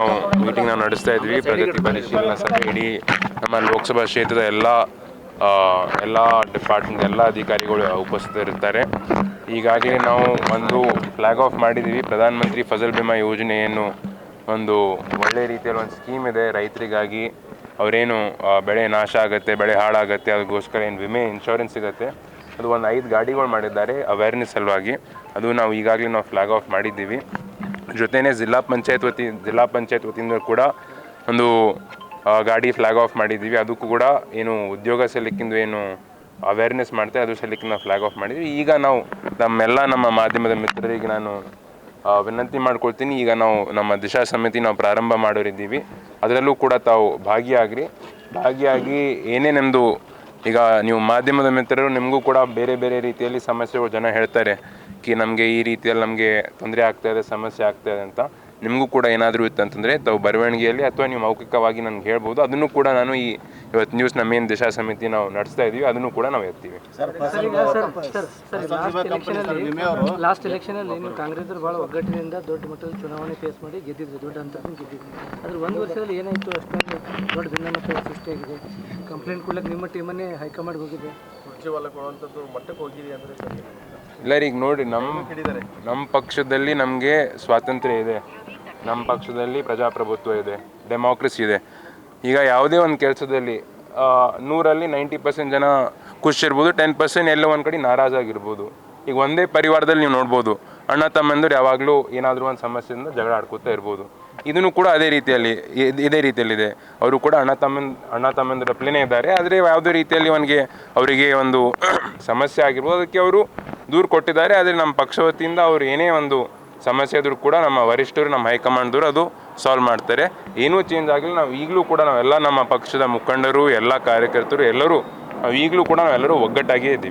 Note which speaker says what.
Speaker 1: ನಾವು ಮೀಟಿಂಗ್ ನಡೆಸ್ತಾ ಇದ್ವಿ. ಪ್ರಗತಿ ಪರಿಶೀಲನಾ ಸಭೆ ಇಡೀ ನಮ್ಮ ಲೋಕಸಭಾ ಕ್ಷೇತ್ರದ ಎಲ್ಲ ಡಿಪಾರ್ಟ್ಮೆಂಟ್ ಎಲ್ಲ ಅಧಿಕಾರಿಗಳು ಉಪಸ್ಥಿತರಿರ್ತಾರೆ. ಈಗಾಗಲೇ ನಾವು ಒಂದು ಫ್ಲಾಗ್ ಆಫ್ ಮಾಡಿದ್ದೀವಿ. ಪ್ರಧಾನಮಂತ್ರಿ ಫಸಲ್ ಬಿಮಾ ಯೋಜನೆಯನ್ನು ಒಂದು ಒಳ್ಳೆ ರೀತಿಯಲ್ಲಿ ಒಂದು ಸ್ಕೀಮ್ ಇದೆ ರೈತರಿಗಾಗಿ. ಅವರೇನು ಬೆಳೆ ನಾಶ ಆಗುತ್ತೆ, ಬೆಳೆ ಹಾಳಾಗುತ್ತೆ, ಅದಕ್ಕೋಸ್ಕರ ಏನು ವಿಮೆ ಇನ್ಶೂರೆನ್ಸ್ ಸಿಗುತ್ತೆ. ಅದು ಒಂದು 5 ಗಾಡಿಗಳು ಮಾಡಿದ್ದಾರೆ ಅವೇರ್ನೆಸ್ ಸಲುವಾಗಿ. ಅದು ನಾವು ಈಗಾಗಲೇ ಫ್ಲಾಗ್ ಆಫ್ ಮಾಡಿದ್ದೀವಿ. ಜೊತೆಯೇ ಜಿಲ್ಲಾ ಪಂಚಾಯತ್ ವತಿಯಿಂದ ಕೂಡ ಒಂದು ಗಾಡಿ ಫ್ಲಾಗ್ ಆಫ್ ಮಾಡಿದ್ದೀವಿ. ಅದಕ್ಕೂ ಕೂಡ ಏನು ಉದ್ಯೋಗ ಸಲ್ಲಿಕೆಂದು ಏನು ಅವೇರ್ನೆಸ್ ಮಾಡ್ತಾರೆ ಅದು ಸಲ್ಲಿಕೆ ನಾವು ಫ್ಲಾಗ್ ಆಫ್ ಮಾಡಿದ್ವಿ. ಈಗ ನಾವು ನಮ್ಮ ಮಾಧ್ಯಮದ ಮಿತ್ರರಿಗೆ ನಾನು ವಿನಂತಿ ಮಾಡ್ಕೊಳ್ತೀನಿ. ಈಗ ನಾವು ನಮ್ಮ ದಿಶಾ ಸಮಿತಿ ನಾವು ಪ್ರಾರಂಭ ಮಾಡೋರಿದ್ದೀವಿ. ಅದರಲ್ಲೂ ಕೂಡ ತಾವು ಭಾಗಿಯಾಗಿ ಏನೇ ನಮ್ಮದು ಈಗ ನೀವು ಮಾಧ್ಯಮದ ಮಿತ್ರರು ನಿಮಗೂ ಕೂಡ ಬೇರೆ ಬೇರೆ ರೀತಿಯಲ್ಲಿ ಸಮಸ್ಯೆಗಳು ಜನ ಹೇಳ್ತಾರೆ ನಮಗೆ ಈ ರೀತಿಯಲ್ಲಿ ನಮಗೆ ತೊಂದರೆ ಆಗ್ತಾಯಿದೆ, ಸಮಸ್ಯೆ ಆಗ್ತಾಯಿದೆ ಅಂತ. ನಿಮಗೂ ಕೂಡ ಏನಾದರೂ ಇತ್ತಂತಂದರೆ ತಾವು ಬರವಣಿಗೆಯಲ್ಲಿ ಅಥವಾ ನೀವು ಮೌಖಿಕವಾಗಿ ನನಗೆ ಹೇಳ್ಬೋದು. ಅದನ್ನು ಕೂಡ ನಾನು ಇವತ್ತು ನ್ಯೂಸ್ನ ಮೇನ್ ದಿಶಾ ಸಮಿತಿ ನಾವು ನಡೆಸ್ತಾ ಇದ್ದೀವಿ. ಅದನ್ನು ಕೂಡ ನಾವು ಎತ್ತೀವಿ.
Speaker 2: ಲಾಸ್ಟ್ ಎಲೆಕ್ಷನಲ್ಲಿ ನೀವು ಕಾಂಗ್ರೆಸ್ ಭಾಳ ಒಗ್ಗಟ್ಟಿನಿಂದ ದೊಡ್ಡ ಮಟ್ಟದಲ್ಲಿ ಚುನಾವಣೆ ಫೇಸ್ ಮಾಡಿ ಗೆದ್ದಿದ್ರು, ದೊಡ್ಡ ಅಂತರದಿಂದ ಗೆದ್ದಿದ್ರು. ಅದ್ರ ಒಂದು ವರ್ಷದಲ್ಲಿ ಏನಾಯಿತು, ಅಷ್ಟೊಂದು ದೊಡ್ಡ ಭಿನ್ನಮತ ಸೃಷ್ಟಿಯಾಗಿದೆ. ಕಂಪ್ಲೇಂಟ್ ಕೊಡ್ಲಿಕ್ಕೆ ನಿಮ್ಮ ಟೀಮನ್ನೇ ಹೈಕಮಾಂಡ್ ಹೋಗಿದೆ, ಉರ್ಜೆವಾಲ ಕೊಡುವಂಥದ್ದು ಮಟ್ಟಕ್ಕೆ ಹೋಗಿದೆ ಅಂದರೆ
Speaker 1: ಎಲ್ಲರಿಗೆ ನೋಡಿ, ನಮ್ಮ ಪಕ್ಷದಲ್ಲಿ ನಮಗೆ ಸ್ವಾತಂತ್ರ್ಯ ಇದೆ, ನಮ್ಮ ಪಕ್ಷದಲ್ಲಿ ಪ್ರಜಾಪ್ರಭುತ್ವ ಇದೆ, ಡೆಮಾಕ್ರಸಿ ಇದೆ. ಈಗ ಯಾವುದೇ ಒಂದು ಕೆಲಸದಲ್ಲಿ 100ರಲ್ಲಿ 90% ಜನ ಖುಷಿರ್ಬೋದು, 10% ಎಲ್ಲೋ ಒಂದು ಕಡೆ ನಾರಾಜಾಗಿರ್ಬೋದು. ಈಗ ಒಂದೇ ಪರಿವಾರದಲ್ಲಿ ನೀವು ನೋಡ್ಬೋದು, ಅಣ್ಣ ತಮ್ಮಂದಿರು ಯಾವಾಗಲೂ ಏನಾದರೂ ಒಂದು ಸಮಸ್ಯೆಯಿಂದ ಜಗಳ ಆಡ್ಕೋತಾ ಇರ್ಬೋದು. ಇದನ್ನು ಕೂಡ ಇದೇ ರೀತಿಯಲ್ಲಿದೆ. ಅವರು ಕೂಡ ಅಣ್ಣ ತಮ್ಮಂದಿರ ಪ್ಲೇನೇ ಇದ್ದಾರೆ. ಆದರೆ ಯಾವುದೇ ರೀತಿಯಲ್ಲಿ ಅವರಿಗೆ ಒಂದು ಸಮಸ್ಯೆ ಆಗಿರ್ಬೋದು, ಅದಕ್ಕೆ ಅವರು ದೂರು ಕೊಟ್ಟಿದ್ದಾರೆ. ಆದರೆ ನಮ್ಮ ಪಕ್ಷ ವತಿಯಿಂದ ಅವರು ಏನೇ ಒಂದು ಸಮಸ್ಯೆ ಇದ್ರೂ ಕೂಡ ನಮ್ಮ ವರಿಷ್ಠರು, ನಮ್ಮ ಹೈಕಮಾಂಡ್ದವರು ಅದು ಸಾಲ್ವ್ ಮಾಡ್ತಾರೆ. ಏನೂ ಚೇಂಜ್ ಆಗಿಲ್ಲ. ನಾವು ಈಗಲೂ ಕೂಡ ನಾವೆಲ್ಲ ನಮ್ಮ ಪಕ್ಷದ ಮುಖಂಡರು, ಎಲ್ಲ ಕಾರ್ಯಕರ್ತರು ಎಲ್ಲರೂ ಈಗಲೂ ಕೂಡ ನಾವೆಲ್ಲರೂ ಒಗ್ಗಟ್ಟಾಗಿಯೇ ಇದ್ದೀವಿ.